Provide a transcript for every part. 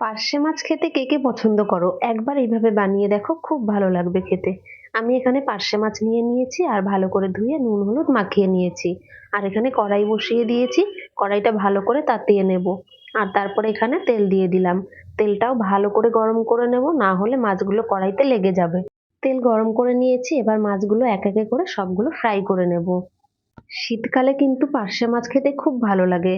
পার্শে মাছ খেতে কে কে পছন্দ করো? একবার এইভাবে বানিয়ে দেখো, খুব ভালো লাগবে খেতে। আমি এখানে পার্শে মাছ নিয়ে নিয়েছি আর ভালো করে ধুয়ে নুন হলুদ মাখিয়ে নিয়েছি। আর এখানে কড়াই বসিয়ে দিয়েছি। কড়াইটা ভালো করে তাতিয়ে নেব। আর তারপরে এখানে তেল দিয়ে দিলাম। তেলটাও ভালো করে গরম করে নেব, না হলে মাছগুলো কড়াইতে লেগে যাবে। তেল গরম করে নিয়েছি, এবার মাছগুলো এক একে করে সবগুলো ফ্রাই করে নেব। শীতকালে কিন্তু পার্শে মাছ খেতে খুব ভালো লাগে।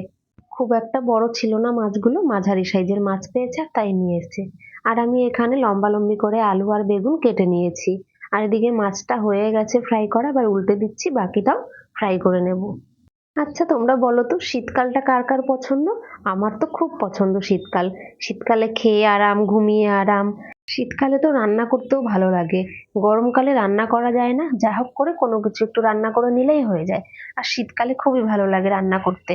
খুব একটা বড় ছিল না মাছগুলো, মাঝারি সাইজের মাছ পেয়েছে আর তাই নিয়ে এসেছে। আর আমি এখানে লম্বা লম্বি করে আলু আর বেগুন কেটে নিয়েছি। আর এদিকে মাছটা হয়ে গেছে ফ্রাই করা, এবার উল্টে দিচ্ছি, বাকিটাও ফ্রাই করে নেব। আচ্ছা, তোমরা বলো তো শীতকালটা কার কার পছন্দ? আমার তো খুব পছন্দ শীতকাল। শীতকালে খেয়ে আরাম, ঘুমিয়ে আরাম। শীতকালে তো রান্না করতেও ভালো লাগে। গরমকালে রান্না করা যায় না, যা হোক করে কোনো কিছু একটু রান্না করে নিলেই হয়ে যায়। আর শীতকালে খুবই ভালো লাগে রান্না করতে।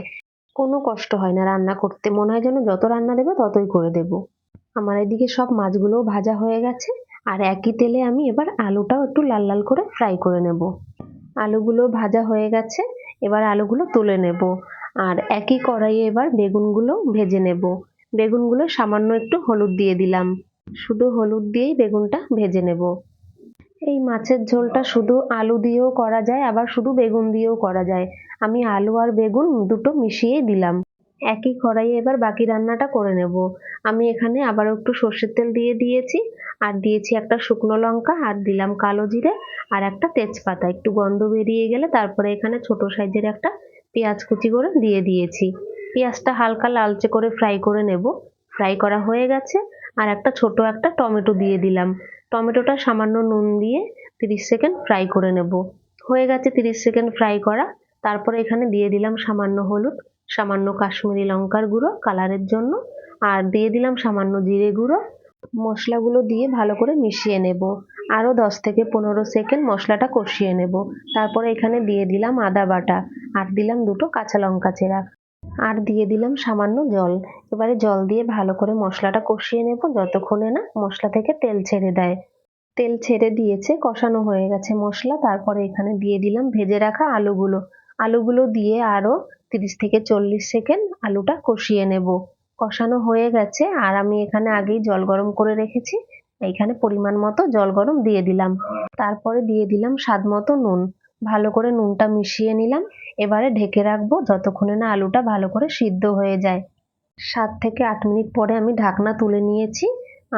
কোনো কষ্ট হয় না রান্না করতে, মনে হয় যেন যত রান্না দেবে ততই করে দেব। আমার এদিকে সব মাছগুলোও ভাজা হয়ে গেছে। আর একই তেলে আমি এবার আলুটাও একটু লাল লাল করে ফ্রাই করে নেব। আলুগুলো ভাজা হয়ে গেছে, এবার আলুগুলো তুলে নেব। আর একই কড়াইয়ে এবার বেগুনগুলো ভেজে নেব। বেগুনগুলো সামান্য একটু হলুদ দিয়ে দিলাম। শুধু হলুদ দিয়েই বেগুনটা ভেজে নেব। এই মাছের ঝোলটা শুধু আলু দিয়েও করা যায়, আবার শুধু বেগুন দিয়েও করা যায়। আমি আলু আর বেগুন দুটো মিশিয়েই দিলাম। একই কড়াইয়ে এবার বাকি রান্নাটা করে নেব। আমি এখানে আবার একটু সর্ষের তেল দিয়ে দিয়েছি। আর দিয়েছি একটা শুকনো লঙ্কা, আর দিলাম কালো জিরে, আর একটা তেজপাতা। একটু গন্ধ বেরিয়ে গেলে তারপরে এখানে ছোট সাইজের একটা পেঁয়াজ কুচি করে দিয়ে দিয়েছি। পেঁয়াজটা হালকা লালচে করে ফ্রাই করে নেব। ফ্রাই করা হয়ে গেছে। আর একটা ছোট একটা টমেটো দিয়ে দিলাম। টমেটোটা সামান্য নুন দিয়ে 30 সেকেন্ড ফ্রাই করে নেব। হয়ে গেছে 30 সেকেন্ড ফ্রাই করা। তারপরে এখানে দিয়ে দিলাম সামান্য হলুদ, সামান্য কাশ্মীরি লঙ্কার গুঁড়ো কালারের জন্য, আর দিয়ে দিলাম সামান্য জিরে গুঁড়ো। মশলাগুলো দিয়ে ভালো করে মিশিয়ে নেব। আরো 10 থেকে 15 সেকেন্ড মশলাটা কষিয়ে নেব। তারপরে এখানে দিয়ে দিলাম আদা বাটা, আর দিলাম দুটো কাঁচা লঙ্কা চেরা, আর দিয়ে দিলাম সামান্য জল। এবারে জল দিয়ে ভালো করে মশলাটা কষিয়ে নেব যতক্ষণে না মশলা থেকে তেল ছেড়ে দেয়। তেল ছেড়ে দিয়েছে, কষানো হয়ে গেছে মশলা। তারপরে এখানে দিয়ে দিলাম ভেজে রাখা আলুগুলো। আলুগুলো দিয়ে আরো 30 থেকে 40 সেকেন্ড আলুটা কষিয়ে নেব। কষানো হয়ে গেছে, আর আমি এখানে আগেই জল গরম করে রেখেছি। এইখানে পরিমাণ মতো জল গরম দিয়ে দিলাম। তারপরে দিয়ে দিলাম স্বাদ মতো নুন। ভালো করে নুনটা মিশিয়ে নিলাম। এবারে ঢেকে রাখবো যতক্ষণে না আলুটা ভালো করে সিদ্ধ হয়ে যায়। 7 থেকে 8 মিনিট পরে আমি ঢাকনা তুলে নিয়েছি।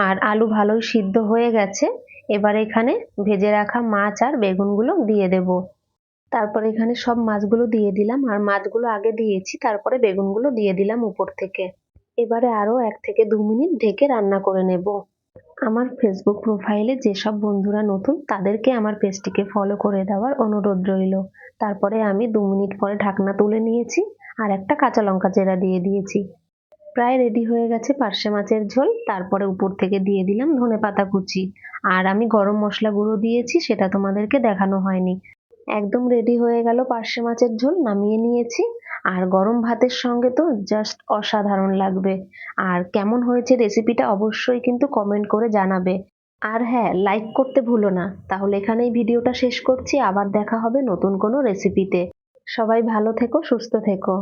আর আলু ভালোই সিদ্ধ হয়ে গেছে। এবার এখানে ভেজে রাখা মাছ আর বেগুনগুলো দিয়ে দেব। তারপরে এখানে সব মাছগুলো দিয়ে দিলাম, আর মাছগুলো আগে দিয়েছি, তারপরে বেগুনগুলো দিয়ে দিলাম উপর থেকে। এবারে আরো 1 থেকে 2 মিনিট ঢেকে রান্না করে নেব। আমার ফেসবুক প্রোফাইলে যেসব বন্ধুরা নতুন তাদেরকে আমার পেজটিকে ফলো করে দেওয়ার অনুরোধ রইল। তারপরে আমি 2 মিনিট পরে ঢাকনা তুলে নিয়েছি। আর একটা কাঁচা লঙ্কা চেরা দিয়ে দিয়েছি। প্রায় রেডি হয়ে গেছে পার্শে মাছের ঝোল। তারপরে উপর থেকে দিয়ে দিলাম ধনেপাতা কুচি। আর আমি গরম মশলা গুঁড়ো দিয়েছি, সেটা তোমাদেরকে দেখানো হয়নি। একদম রেডি হয়ে গেল পার্শে মাছের ঝোল, নামিয়ে নিয়েছি। আর গরম ভাতের সঙ্গে তো জাস্ট অসাধারণ লাগবে। আর কেমন হয়েছে রেসিপিটা অবশ্যই কিন্তু কমেন্ট করে জানাবে। আর হ্যাঁ, লাইক করতে ভুলো না। তাহলে এখানেই ভিডিওটা শেষ করছি, আবার দেখা হবে নতুন কোনো রেসিপিতে। সবাই ভালো থেকো, সুস্থ থেকো।